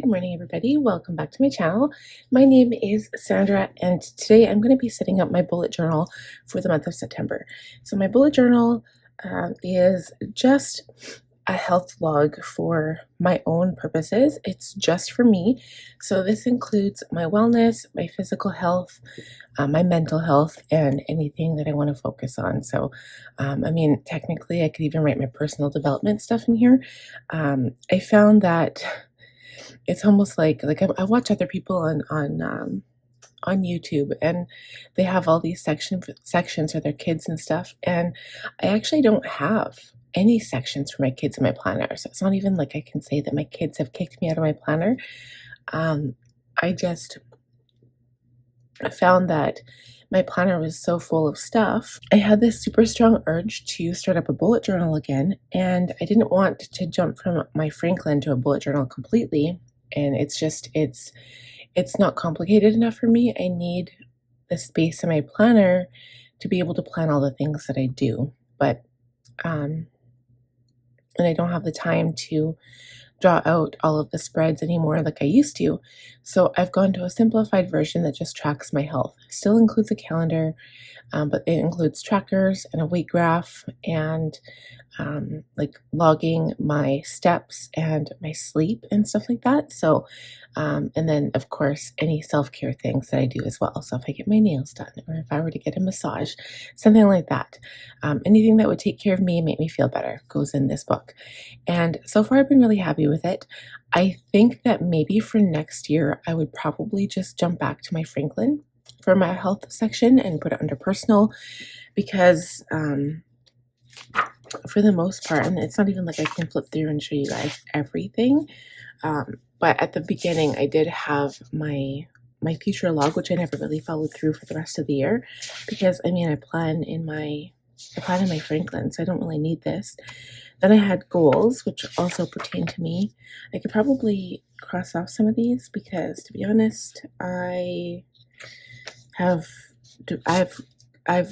Good morning, everybody. Welcome back to my channel. My name is Sandra, and today I'm going to be setting up my bullet journal for the month of September. So my bullet journal is just a health log for my own purposes. It's just for me. So this includes my wellness, my physical health, my mental health, and anything that I want to focus on. So, I mean, technically, I could even write my personal development stuff in here. I found that it's almost like I watch other people on YouTube, and they have all these sections for their kids and stuff, and I actually don't have any sections for my kids in my planner. So it's not even like I can say that my kids have kicked me out of my planner. I just found that my planner was so full of stuff. I had this super strong urge to start up a bullet journal again, and I didn't want to jump from my Franklin to a bullet journal completely. And it's not complicated enough for me. I need the space in my planner to be able to plan all the things that I do, but and I don't have the time to draw out all of the spreads anymore like I used to. So I've gone to a simplified version that just tracks my health. It still includes a calendar, but it includes trackers and a weight graph and like logging my steps and my sleep and stuff like that. So, and then of course, any self-care things that I do as well. So if I get my nails done, or if I were to get a massage, something like that, anything that would take care of me and make me feel better goes in this book. And so far I've been really happy with it. I think that maybe for next year, I would probably just jump back to my Franklin for my health section and put it under personal, because for the most part, and it's not even like I can flip through and show you guys everything, but at the beginning I did have my future log, which I never really followed through for the rest of the year, because I mean I plan in my Franklin, so I don't really need this. Then I had goals, which also pertain to me. I could probably cross off some of these because, to be honest, I've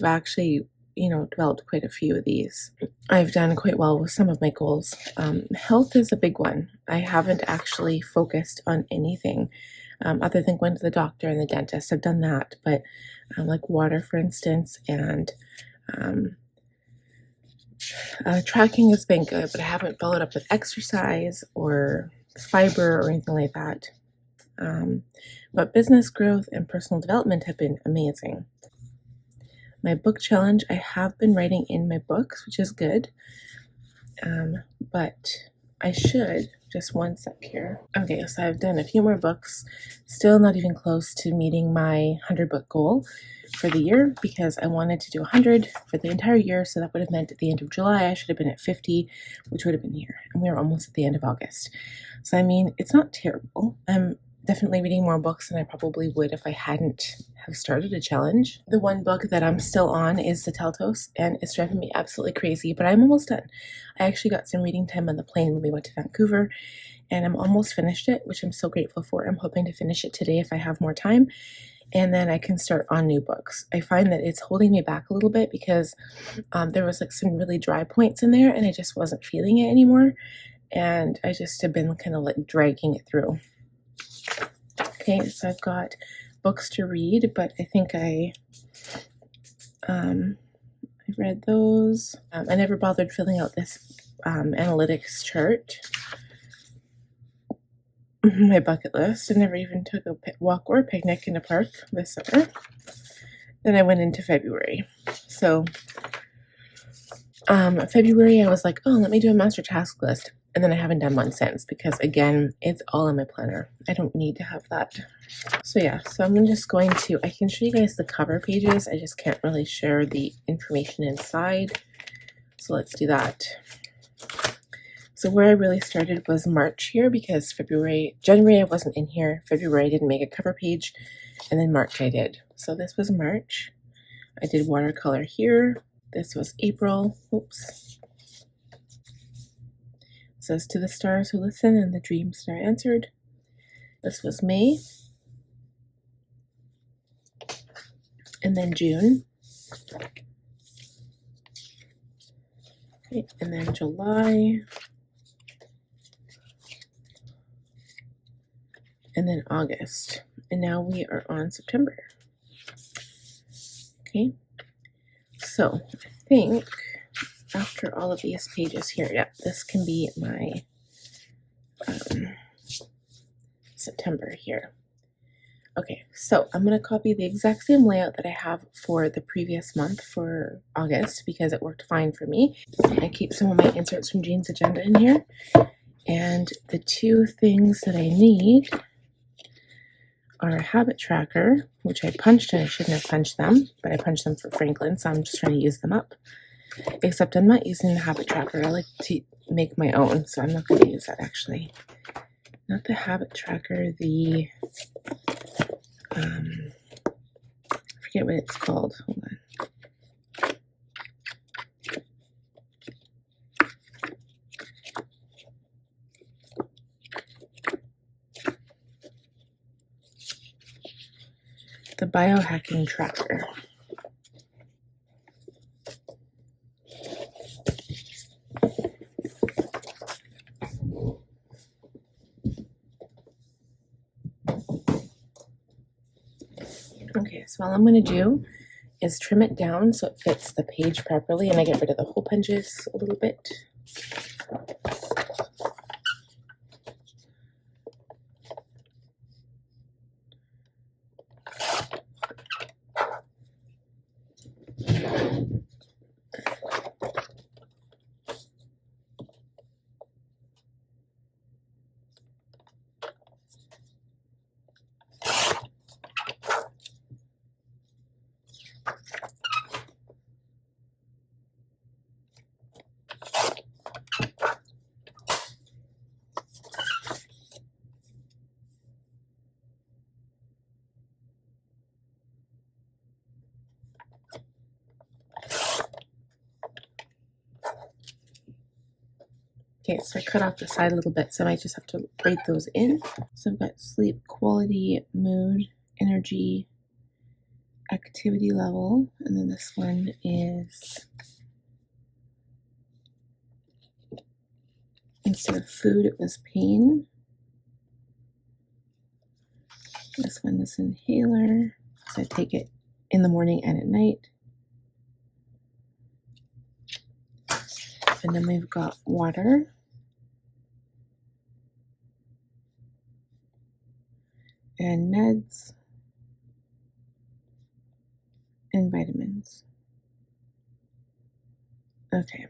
actually, developed quite a few of these. I've done quite well with some of my goals. Health is a big one. I haven't actually focused on anything other than going to the doctor and the dentist. I've done that, but like water, for instance, and tracking has been good, but I haven't followed up with exercise or fiber or anything like that. But business growth and personal development have been amazing. My book challenge, I have been writing in my books, which is good. But I should, just one sec here. Okay, so I've done a few more books, still not even close to meeting my 100 book goal for the year, because I wanted to do 100 for the entire year. So that would have meant at the end of July, I should have been at 50, which would have been here. And we are almost at the end of August. So, I mean, it's not terrible. I'm definitely reading more books than I probably would if I hadn't have started a challenge. The one book that I'm still on is The Teltos, and it's driving me absolutely crazy, but I'm almost done. I actually got some reading time on the plane when we went to Vancouver, and I'm almost finished it, which I'm so grateful for. I'm hoping to finish it today if I have more time, and then I can start on new books. I find that it's holding me back a little bit because there was like some really dry points in there, and I just wasn't feeling it anymore, and I just have been kind of like dragging it through. Okay, so I've got books to read, but I think I read those. I never bothered filling out this analytics chart. My bucket list. I never even took a walk or a picnic in a park this summer. Then I went into February. So February I was like, oh, let me do a master task list. And then I haven't done one since because, again, it's all in my planner. I don't need to have that. So yeah, so I'm just going to, I can show you guys the cover pages. I just can't really share the information inside. So let's do that. So where I really started was March here, because January I wasn't in here. February I didn't make a cover page. And then March I did. So this was March. I did watercolor here. This was April. Oops. Says to the stars who listen and the dreams are answered. This was May. And then June. Okay, and then July. and then August, and now we are on September. Okay, so I think after all of these pages here, yeah, this can be my September here. Okay, so I'm going to copy the exact same layout that I have for the previous month for August because it worked fine for me. I keep some of my inserts from Jean's agenda in here. And the two things that I need are a habit tracker, which I punched and I shouldn't have punched them, but I punched them for Franklin, so I'm just trying to use them up. Except I'm not using the habit tracker. I like to make my own, so I'm not going to use that actually. Not the habit tracker, the I forget what it's called. Hold on. The biohacking tracker. Okay, so all I'm going to do is trim it down so it fits the page properly, and I get rid of the hole punches a little bit. Okay, so I cut off the side a little bit, so I might just have to braid those in. So I've got sleep quality, mood, energy, activity level, and then this one is instead of food, it was pain. This one is inhaler, so I take it in the morning and at night. And then we've got water. And meds. And vitamins. Okay.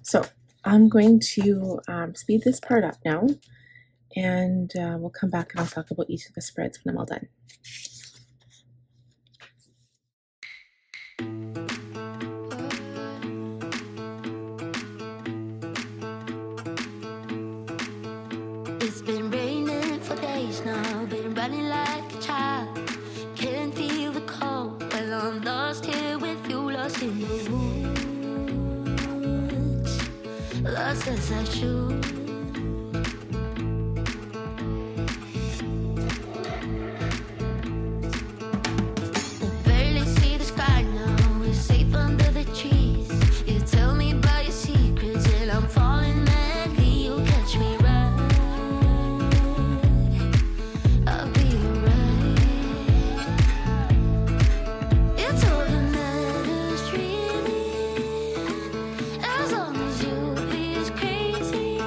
So I'm going to speed this part up now, and we'll come back and I'll talk about each of the spreads when I'm all done. It's been raining for days now, been running like a child. Can't feel the cold, well I'm lost here with you, lost in the woods. Lost as I should. I barely see the sky now, we're safe under the trees. You tell me about your secrets and I'm falling madly, you catch me right. I'll be alright. It's all that matters really, as long as you be as crazy.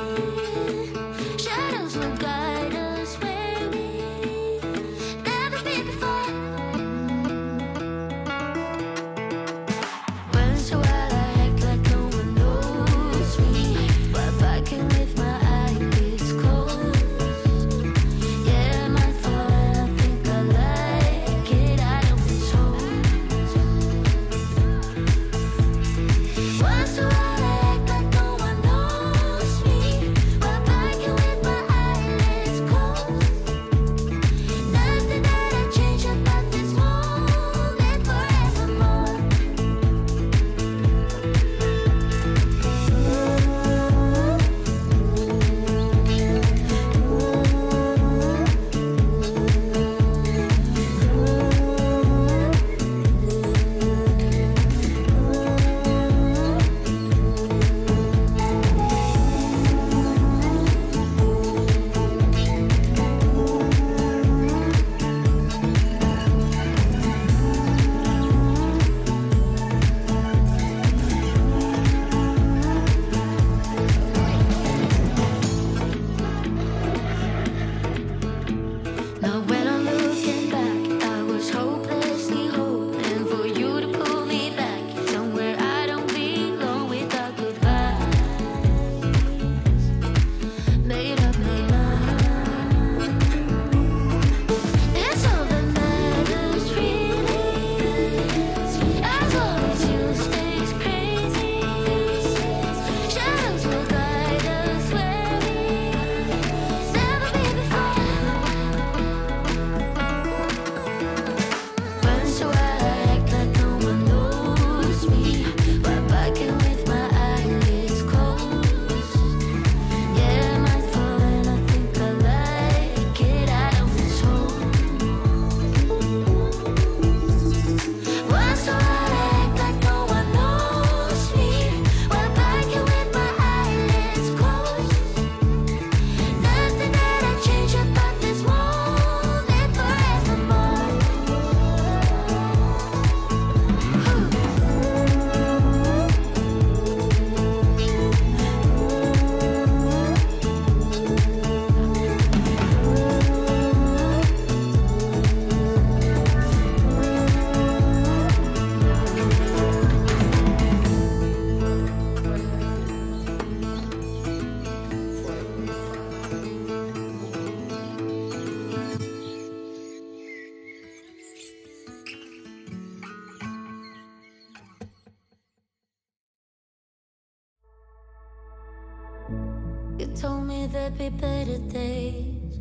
there be better days,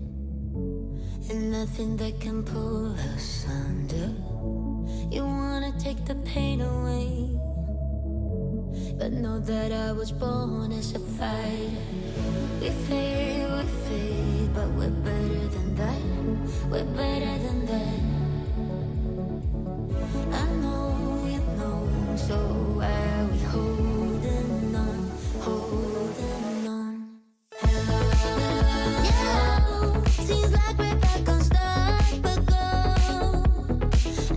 and nothing that can pull us under. You wanna take the pain away, but know that I was born as a fighter. We fade, but we're better than that. We're better than that. I know you know, so why are we holding on, holding on? Yeah, seems like we're back on start, but go.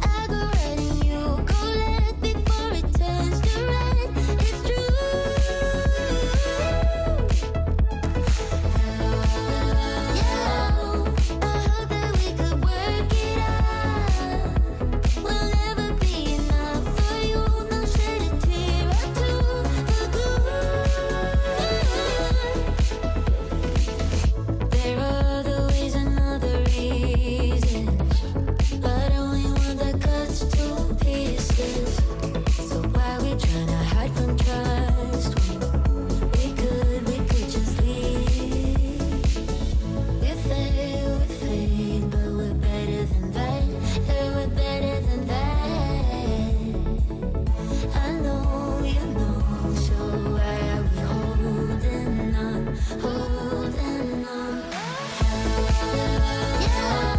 I go right and you go left before it turns to right. It's true. Yeah, I hope that we could work it out. We'll never be enough for you. No shed a tear or two for good. There are other ways and other reasons, but only one that cuts to pieces. So why we tryna hide from trust when we could just leave? We fade, but we're better than that. Yeah, we're better than that. I know you know, so why are we holding on, holding on? Yeah,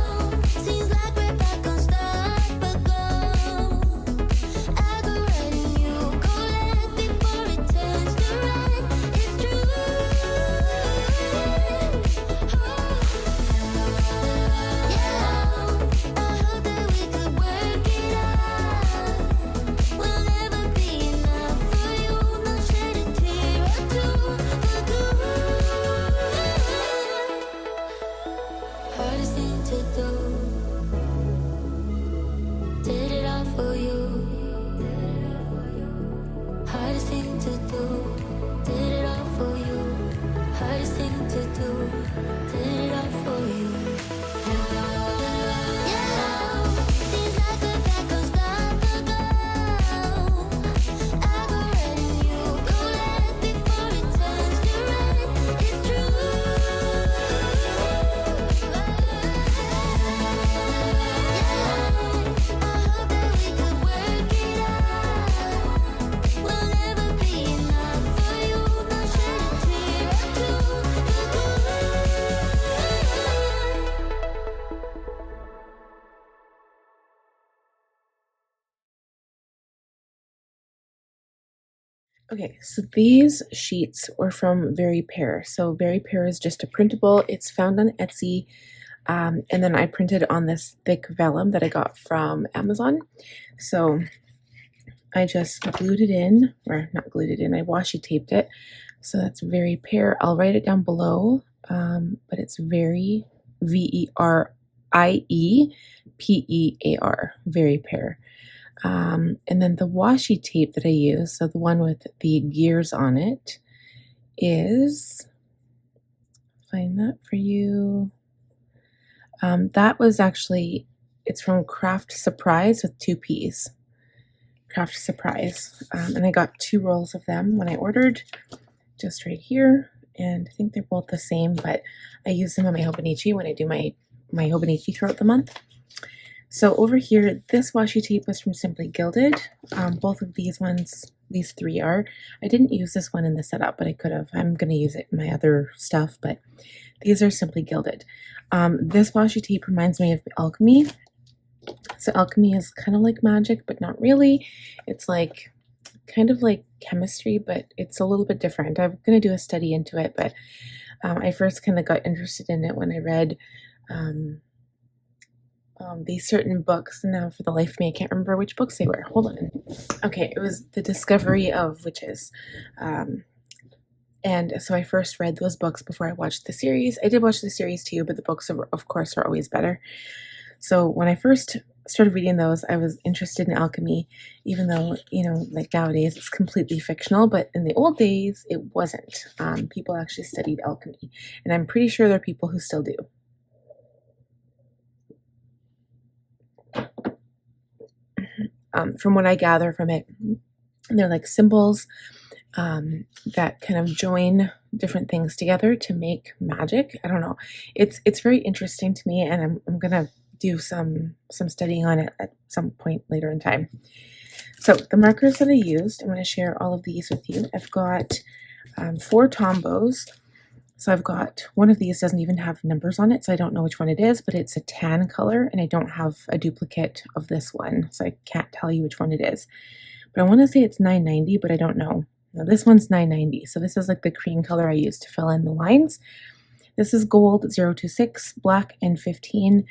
seems like we're back on start, but go. I go right and you go left before it turns to right. It's true. Yeah, I hope that we could work it out. We'll never be enough for you. No shed a tear or two for good. Hardest thing to do, did it all for you. Hardest thing to do, did it all for you. Hardest thing to do, did it all for you. Yeah, seems like we're back on start, but go. I go right and you go left before it turns to right. It's true. I hope that we could work it out. We'll never be enough for you. No shed a tear or two for good. Okay, so these sheets were from Very Pear. So Very Pear is just a printable. It's found on Etsy. And then I printed on this thick vellum that I got from Amazon. So I just glued it in, or not glued it in, I washi taped it. So that's Very Pear. I'll write it down below, but it's Very, Veriepear, Very Pear. And then the washi tape that I use, so the one with the gears on it, is, find that for you. That was actually, it's from Craft Surprise with 2 P's. Craft Surprise. And I got 2 rolls of them when I ordered, just right here. And I think they're both the same, but I use them on my Hobonichi when I do my Hobonichi throughout the month. So over here, this washi tape was from Simply Gilded. Both of these ones, these 3 are. I didn't use this one in the setup, but I could have. I'm going to use it in my other stuff, but these are Simply Gilded. This washi tape reminds me of alchemy. So alchemy is kind of like magic, but not really. It's like kind of like chemistry, but it's a little bit different. I'm going to do a study into it, but I first kind of got interested in it when I read these certain books. Now, for the life of me, I can't remember which books they were. Hold on. Okay, it was The Discovery of Witches. And so I first read those books before I watched the series. I did watch the series too, but the books, of course, are always better. So when I first started reading those, I was interested in alchemy, even though, like nowadays it's completely fictional, but in the old days it wasn't. People actually studied alchemy, and I'm pretty sure there are people who still do. From what I gather from it, they're like symbols that kind of join different things together to make magic. I don't know. It's very interesting to me, and I'm gonna do some studying on it at some point later in time. So the markers that I used, I'm going to share all of these with you. I've got 4 Tombows. So I've got one of these doesn't even have numbers on it, so I don't know which one it is, but it's a tan color, and I don't have a duplicate of this one, so I can't tell you which one it is. But I want to say it's 990, but I don't know. Now this one's 990, so this is like the cream color I used to fill in the lines. This is gold 026, black and 15,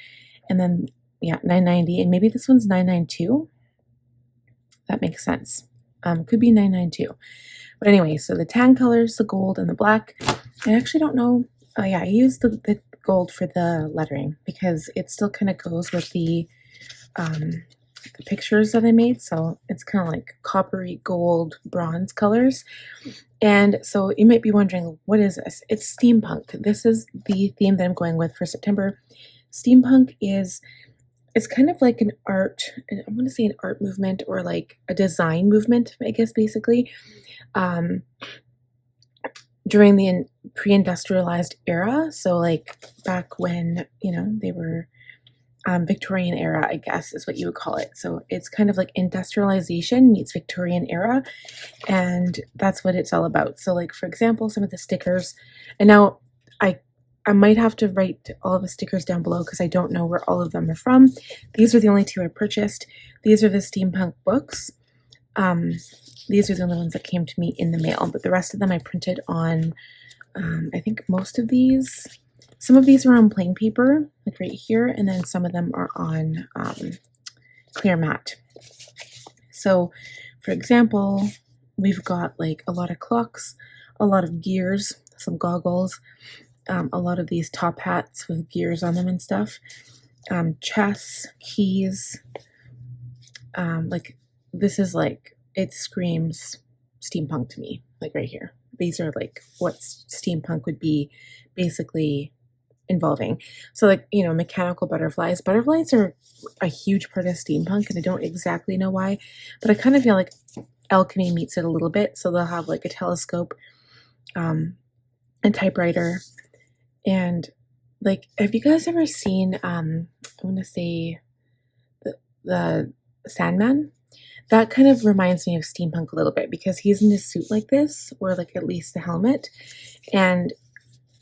and then yeah, 990, and maybe this one's 992. That makes sense. Could be 992. But anyway, so the tan colors, the gold and the black. I actually don't know. Oh yeah, I used the gold for the lettering because it still kind of goes with the pictures that I made. So it's kind of like coppery gold bronze colors. And so you might be wondering, what is this? It's steampunk. This is the theme that I'm going with for September. Steampunk is, it's kind of like an art, I want to say an art movement or like a design movement, I guess, basically. During the pre-industrialized era, so like back when, you know, they were Victorian era, I guess is what you would call it. So it's kind of like industrialization meets Victorian era, and that's what it's all about. So like, for example, some of the stickers, and now I might have to write all of the stickers down below because I don't know where all of them are from. These are the only 2 I purchased. These are the steampunk books. These are the only ones that came to me in the mail, but the rest of them I printed on, I think most of these, some of these are on plain paper, like right here, and then some of them are on clear matte. So, for example, we've got like a lot of clocks, a lot of gears, some goggles, a lot of these top hats with gears on them and stuff, chess, keys, like this is like, it screams steampunk to me, like right here. These are like what steampunk would be basically involving. So like, you know, mechanical butterflies. Butterflies are a huge part of steampunk, and I don't exactly know why, but I kind of feel like alchemy meets it a little bit. So they'll have like a telescope, a typewriter, and like, have you guys ever seen, I want to say the Sandman? That kind of reminds me of steampunk a little bit because he's in a suit like this, or like at least the helmet. And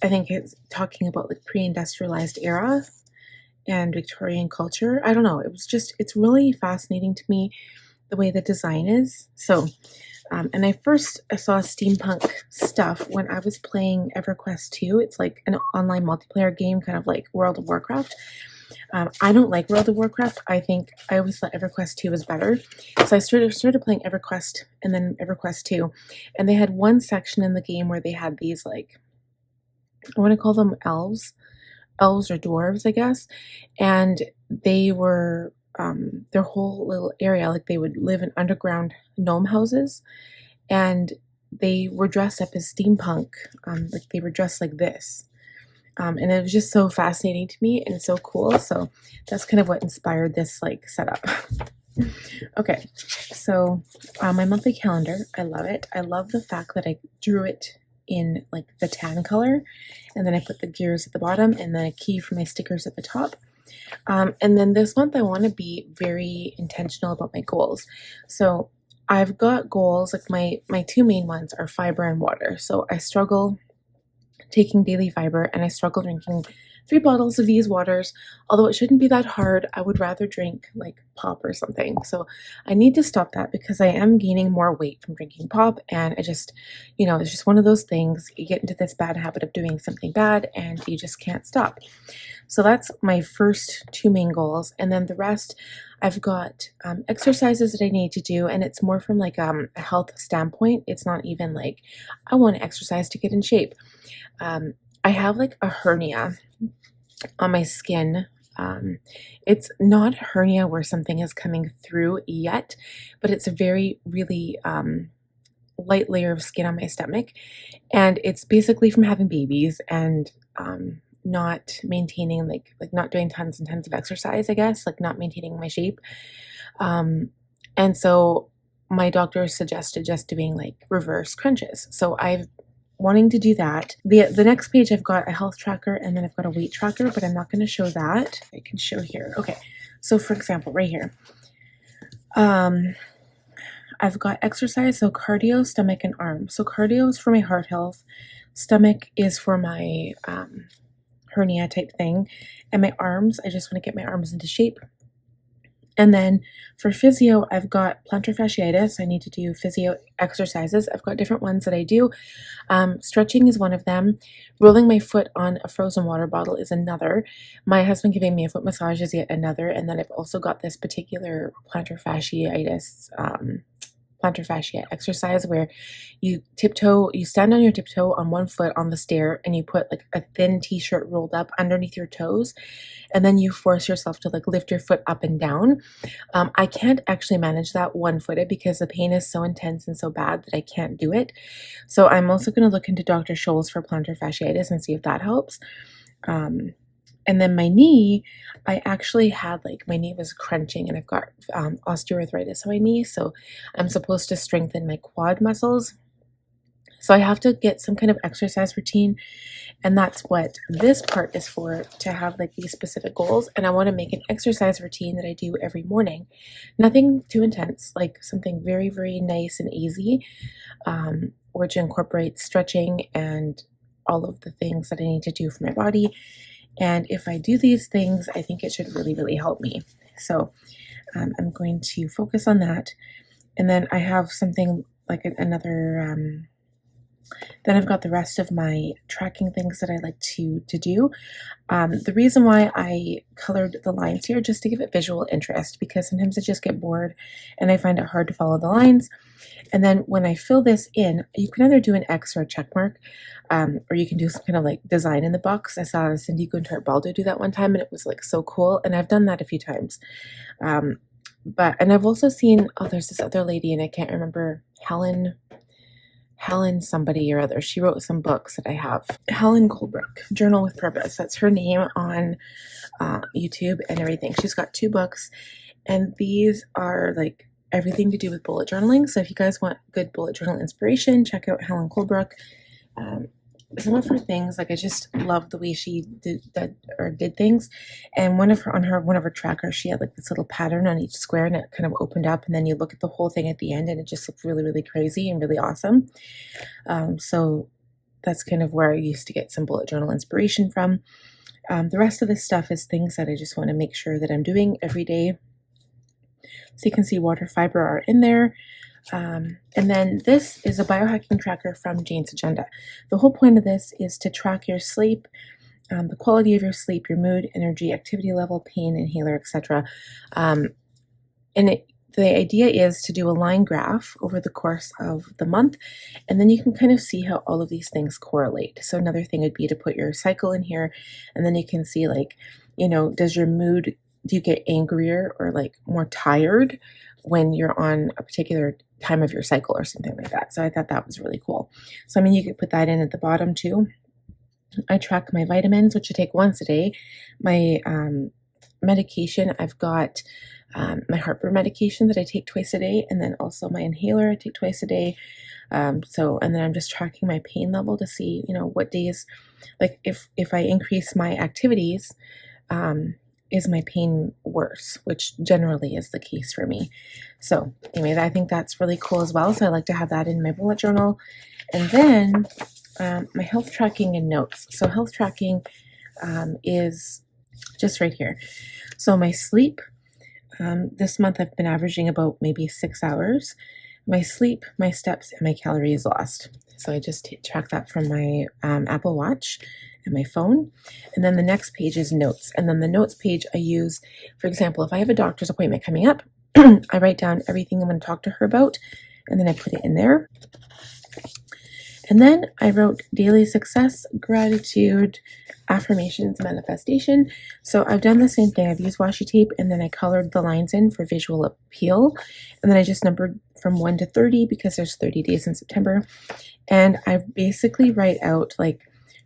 I think it's talking about like pre-industrialized era and Victorian culture. I don't know. It was just, it's really fascinating to me the way the design is. So, and I first saw steampunk stuff when I was playing EverQuest 2. It's like an online multiplayer game, kind of like World of Warcraft. I don't like World of Warcraft. I think I always thought EverQuest 2 was better. So I started playing EverQuest and then EverQuest 2. And they had one section in the game where they had these like, I want to call them elves or dwarves, I guess. And they were, their whole little area, like they would live in underground gnome houses. And they were dressed up as steampunk. Like they were dressed like this. And it was just so fascinating to me and so cool. So that's kind of what inspired this like setup. Okay, so my monthly calendar, I love it. I love the fact that I drew it in like the tan color, and then I put the gears at the bottom and then a key for my stickers at the top. And then this month I want to be very intentional about my goals. So I've got goals, like my 2 main ones are fiber and water. So I struggle taking daily fiber, and I struggle drinking 3 bottles of these waters. Although it shouldn't be that hard, I would rather drink like pop or something. So I need to stop that because I am gaining more weight from drinking pop, and I just, you know, it's just one of those things. You get into this bad habit of doing something bad and you just can't stop. So that's my first 2 main goals, and then the rest I've got exercises that I need to do, and it's more from like a health standpoint. It's not even like I want to exercise to get in shape. I have like a hernia on my skin. It's not a hernia where something is coming through yet, but it's a very really light layer of skin on my stomach, and it's basically from having babies and not maintaining like not doing tons and tons of exercise, I guess, like not maintaining my shape. And so my doctor suggested just doing like reverse crunches. So I've wanting to do that. The next page I've got a health tracker, and then I've got a weight tracker, but I'm not going to show that. I can show here. Okay, so for example, right here, I've got exercise, so cardio, stomach, and arms. So cardio is for my heart health, stomach is for my hernia type thing, and my arms, I just want to get my arms into shape. And then for physio, I've got plantar fasciitis. I need to do physio exercises. I've got different ones that I do. Stretching is one of them. Rolling my foot on a frozen water bottle is another. My husband giving me a foot massage is yet another. And then I've also got this particular plantar fascia exercise where you stand on your tiptoe on one foot on the stair, and you put like a thin t-shirt rolled up underneath your toes, and then you force yourself to like lift your foot up and down. I can't actually manage that one-footed because the pain is so intense and so bad that I can't do it. So I'm also going to look into Dr. Scholl's for plantar fasciitis and see if that helps. And then my knee, I actually had like, my knee was crunching, and I've got osteoarthritis on my knee. So I'm supposed to strengthen my quad muscles. So I have to get some kind of exercise routine. And that's what this part is for, to have like these specific goals. And I want to make an exercise routine that I do every morning. Nothing too intense, like something very, very nice and easy, which incorporates stretching and all of the things that I need to do for my body. And if I do these things, I think it should really, really help me. So I'm going to focus on that. And then I have something like another, then I've got the rest of my tracking things that I like to do. The reason why I colored the lines here, just to give it visual interest, because sometimes I just get bored and I find it hard to follow the lines. And then when I fill this in, you can either do an X or a check mark, or you can do some kind of like design in the box. I saw Cindy Gunther-Baldo do that one time, and it was like so cool. And I've done that a few times. And I've also seen, there's this other lady, and I can't remember, Helen somebody or other. She wrote some books that I have. Helen Colebrook, Journal with Purpose. That's her name on YouTube and everything. She's got 2 books, and these are like everything to do with bullet journaling. So if you guys want good bullet journal inspiration, check out Helen Colebrook. Some of her things, like I just love the way she did things. And one of her trackers, she had like this little pattern on each square, and it kind of opened up, and then you look at the whole thing at the end, and it just looked really, really crazy and really awesome. So that's kind of where I used to get some bullet journal inspiration from. The rest of this stuff is things that I just want to make sure that I'm doing every day. So you can see water, fiber are in there. And then this is a biohacking tracker from Jane's Agenda. The whole point of this is to track your sleep, the quality of your sleep, your mood, energy, activity level, pain, inhaler, etc. The idea is to do a line graph over the course of the month, and then you can kind of see how all of these things correlate. So another thing would be to put your cycle in here, and then you can see like, does your mood, do you get angrier or like more tired when you're on a particular time of your cycle or something like that? So I thought that was really cool. So you could put that in at the bottom too. I track my vitamins, which I take once a day. My medication, I've got my heartburn medication that I take twice a day, and then also my inhaler I take twice a day. And then I'm just tracking my pain level to see, what days, like if I increase my activities, is my pain worse, which generally is the case for me. So anyway, I think that's really cool as well. So I like to have that in my bullet journal. And then my health tracking and notes. So health tracking is just right here. So my sleep, this month I've been averaging about maybe 6 hours. My sleep, my steps, and my calories lost. So I just track that from my Apple Watch and my phone. And then the next page is notes. And then the notes page I use, for example, if I have a doctor's appointment coming up, I write down everything I'm going to talk to her about, and then I put it in there. And then I wrote daily success, gratitude, affirmations, manifestation. So I've done the same thing. I've used washi tape, and then I colored the lines in for visual appeal. And then I just numbered from 1 to 30 because there's 30 days in September. And I basically write out like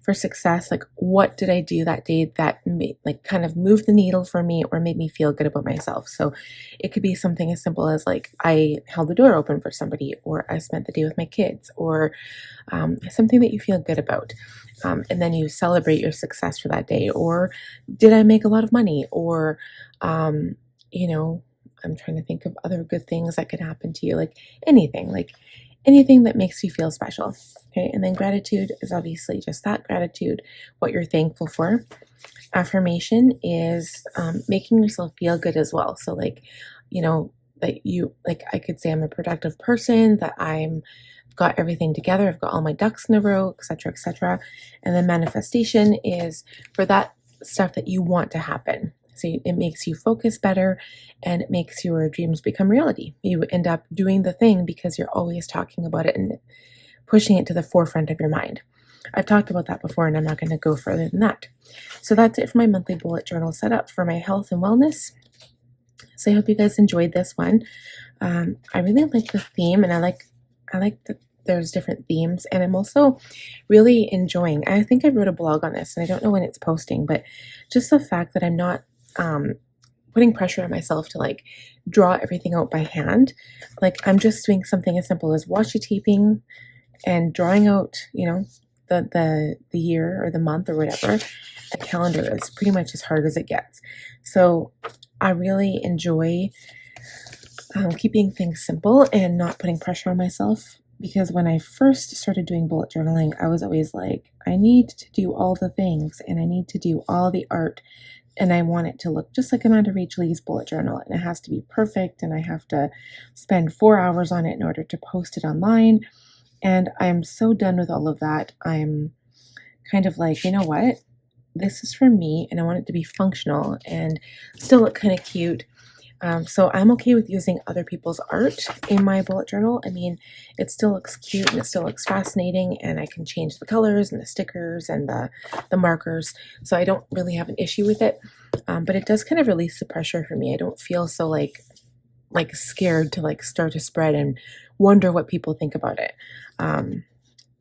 for success, like what did I do that day that made, like kind of moved the needle for me or made me feel good about myself. So it could be something as simple as like I held the door open for somebody, or I spent the day with my kids, or something that you feel good about. And then you celebrate your success for that day. Or did I make a lot of money? Or, you know, I'm trying to think of other good things that could happen to you, like anything that makes you feel special. Okay. And then gratitude is obviously just that gratitude, what you're thankful for. Affirmation is making yourself feel good as well. So, like, that you, like, I could say I'm a productive person, that I'm got everything together, I've got all my ducks in a row, etc., etc. And then manifestation is for that stuff that you want to happen. So it makes you focus better and it makes your dreams become reality. You end up doing the thing because you're always talking about it and pushing it to the forefront of your mind. I've talked about that before and I'm not going to go further than that. So that's it for my monthly bullet journal setup for my health and wellness. So I hope you guys enjoyed this one. I really like the theme, and I like that there's different themes, and I'm also really enjoying. I think I wrote a blog on this, and I don't know when it's posting, but just the fact that I'm not putting pressure on myself to like draw everything out by hand. Like I'm just doing something as simple as washi taping and drawing out, the year or the month or whatever. A calendar is pretty much as hard as it gets. So I really enjoy keeping things simple and not putting pressure on myself, because when I first started doing bullet journaling, I was always like, I need to do all the things and I need to do all the art, and I want it to look just like Amanda Rachel Lee's bullet journal, and it has to be perfect, and I have to spend 4 hours on it in order to post it online. And I'm so done with all of that. I'm kind of like, you know what? This is for me, and I want it to be functional and still look kind of cute. So I'm okay with using other people's art in my bullet journal. I mean, it still looks cute and it still looks fascinating, and I can change the colors and the stickers and the markers. So I don't really have an issue with it. But it does kind of release the pressure for me. I don't feel so like scared to like start to spread and wonder what people think about it. And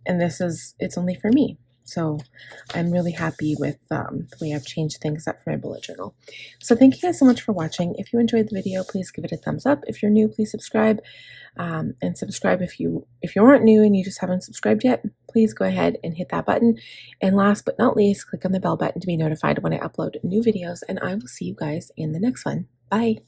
it's only for me. So I'm really happy with the way I've changed things up for my bullet journal. So thank you guys so much for watching. If you enjoyed the video, please give it a thumbs up. If you're new, please subscribe. And subscribe if you aren't new and you just haven't subscribed yet, please go ahead and hit that button. And last but not least, click on the bell button to be notified when I upload new videos. And I will see you guys in the next one. Bye.